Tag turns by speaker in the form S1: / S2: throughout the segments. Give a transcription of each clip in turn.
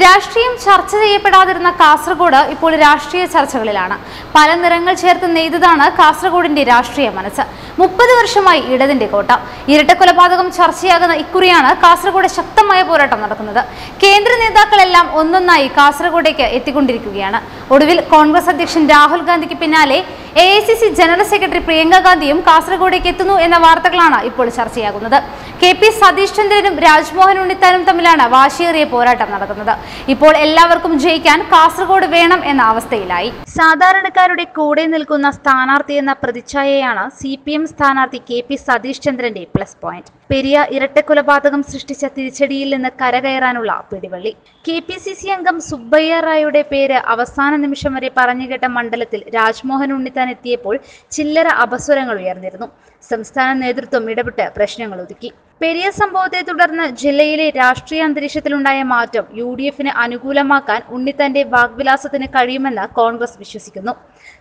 S1: രാഷ്ട്രീയം ചർച്ച ചെയ്യപ്പെടാതിരുന്ന കാസർഗോഡ് ഇപ്പോൾ രാഷ്ട്രീയ ചർച്ചകളിലാണ്. പല നിറങ്ങൾ ചേർത്ത് നെയ്തതാണ് കാസർഗോഡിന്റെ രാഷ്ട്രീയ മനസ്സ്. 30 വർഷമായി ഇടതിന്റെ കോട്ട. ഇരട്ടക്കൊലപാതകം ചർച്ചയാകുന്ന ഇക്കുറിയാണ് കാസർഗോഡ് ശക്തമായ പോരാട്ടം നടക്കുന്നത്. കേന്ദ്ര നേതാക്കളെല്ലാം ഒന്നൊന്നായി കാസർഗോഡേക്ക് എത്തിക്കൊണ്ടിരിക്കുകയാണ്. ഒടുവിൽ കോൺഗ്രസ് അധ്യക്ഷൻ രാഹുൽ ഗാന്ധിക്ക് പിന്നാലെ AICC ജനറൽ സെക്രട്ടറി പ്രിയങ്ക ഗാന്ധിയും കാസർഗോഡേക്ക് എത്തുന്നു എന്ന വാർത്തകളാണ് ഇപ്പോൾ ചർച്ചയാകുന്നത്. KP സതീഷ് ചന്ദ്രനും രാജ്മോഹൻ ഉണ്ണിത്താനും തമ്മിലാണ് വാശിയേറിയ പോരാട്ടം നടക്കുന്നത്. ഇപ്പോൾ എല്ലാവർക്കും ജയിക്കാൻ കാസർഗോഡ് വേണം എന്ന അവസ്ഥയിലായി. സാധാരണക്കാരുടെ കൂടെ നിൽക്കുന്ന സ്ഥാനാർത്ഥി എന്ന പ്രതിച്ഛായയാണ് CPM സ്ഥാനാർത്ഥി KP സതീഷ് ചന്ദ്രന്റെ പ്ലസ് പോയിന്റ്. പെരിയ ഇരട്ടക്കൊലപാതകം സൃഷ്ടിച്ച തിരിച്ചടിയിൽ നിന്ന് കരകയറാനുള്ള പിടിവള്ളി. KPCC അംഗം സുബ്ബയ്യ റായുടെ പേര് അവസാന നിമിഷം വരെ പറഞ്ഞുകേട്ട മണ്ഡലത്തിൽ രാജ്മോഹൻ ഉണ്ണിത്താൻ എത്തിയപ്പോൾ ചില്ലറ അപസ്വരങ്ങൾ ഉയർന്നിരുന്നു. സംസ്ഥാന നേതൃത്വം ഇടപെട്ട് പ്രശ്നങ്ങൾ ഒതുക്കി. പെരിയ സംഭവത്തെ തുടർന്ന് ജില്ലയിലെ രാഷ്ട്രീയ അന്തരീക്ഷത്തിലുണ്ടായ മാറ്റം UDFന് അനുകൂലമാക്കാൻ ഉണ്ണിത്താന്റെ വാഗ്വിലാസത്തിന് കഴിയുമെന്ന് കോൺഗ്രസ് വിശ്വസിക്കുന്നു.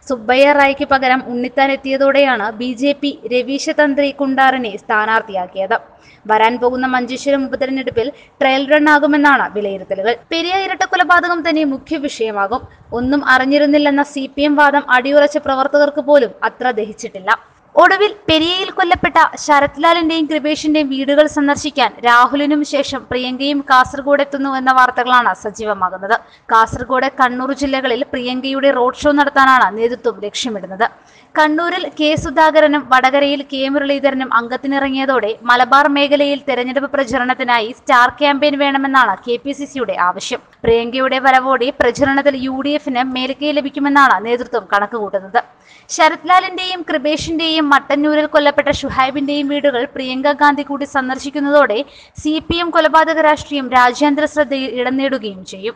S1: സുബ്ബയ്യ റായ്ക്ക് പകരം ഉണ്ണിത്താൻ എത്തിയതോടെയാണ് BJP രവീശ തന്ത്രി കുണ്ടാറിനെ സ്ഥാനാർത്ഥിയാക്കിയത്. വരാൻ പോകുന്ന മഞ്ചേശ്വരം ഉപതെരഞ്ഞെടുപ്പിൽ ട്രയൽ റൺ ആകുമെന്നാണ് വിലയിരുത്തലുകൾ. പെരിയ ഇരട്ടക്കൊലപാതകം തന്നെ മുഖ്യ വിഷയമാകും. ഒന്നും അറിഞ്ഞിരുന്നില്ലെന്ന CPM വാദം അടിയുറച്ച പ്രവർത്തകർക്ക് പോലും അത്ര ദഹിച്ചിട്ടില്ല. ഒടുവിൽ പെരിയയിൽ കൊല്ലപ്പെട്ട ശരത് ലാലിന്റെയും കൃപേഷിന്റെയും വീടുകൾ സന്ദർശിക്കാൻ രാഹുലിനും ശേഷം പ്രിയങ്കയും കാസർഗോഡ് എത്തുന്നു എന്ന വാർത്തകളാണ് സജീവമാകുന്നത്. കാസർഗോഡ്, കണ്ണൂർ ജില്ലകളിൽ പ്രിയങ്കയുടെ റോഡ് ഷോ നടത്താനാണ് നേതൃത്വം ലക്ഷ്യമിടുന്നത്. കണ്ണൂരിൽ K സുധാകരനും വടകരയിൽ K മുരളീധരനും അംഗത്തിനിറങ്ങിയതോടെ മലബാർ മേഖലയിൽ തെരഞ്ഞെടുപ്പ് പ്രചരണത്തിനായി സ്റ്റാർ ക്യാമ്പയിൻ വേണമെന്നാണ് KPCCയുടെ ആവശ്യം. പ്രിയങ്കയുടെ വരവോടെ പ്രചരണത്തിൽ UDFന് മേൽക്കൈ ലഭിക്കുമെന്നാണ് നേതൃത്വം കണക്കുകൂട്ടുന്നത്. ശരത് ലാലിന്റെയും കൃപേഷിന്റെയും മട്ടന്നൂരിൽ കൊല്ലപ്പെട്ട ഷുഹൈബിന്റെയും വീടുകൾ പ്രിയങ്ക ഗാന്ധി കൂടി സന്ദർശിക്കുന്നതോടെ CPM കൊലപാതക രാഷ്ട്രീയം രാജ്യാന്തര ശ്രദ്ധയിൽ ഇടം നേടുകയും ചെയ്യും.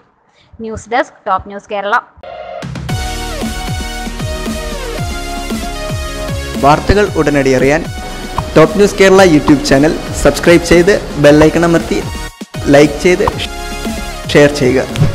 S1: News desk, top news Kerala.
S2: വാർത്തകൾ ഉടനടി അറിയാൻ top news Kerala YouTube channel subscribe ചെയ്ത് ബെല്ലൈക്കൺ അമർത്തി ലൈക്ക് ചെയ്ത് ഷെയർ ചെയ്യുക.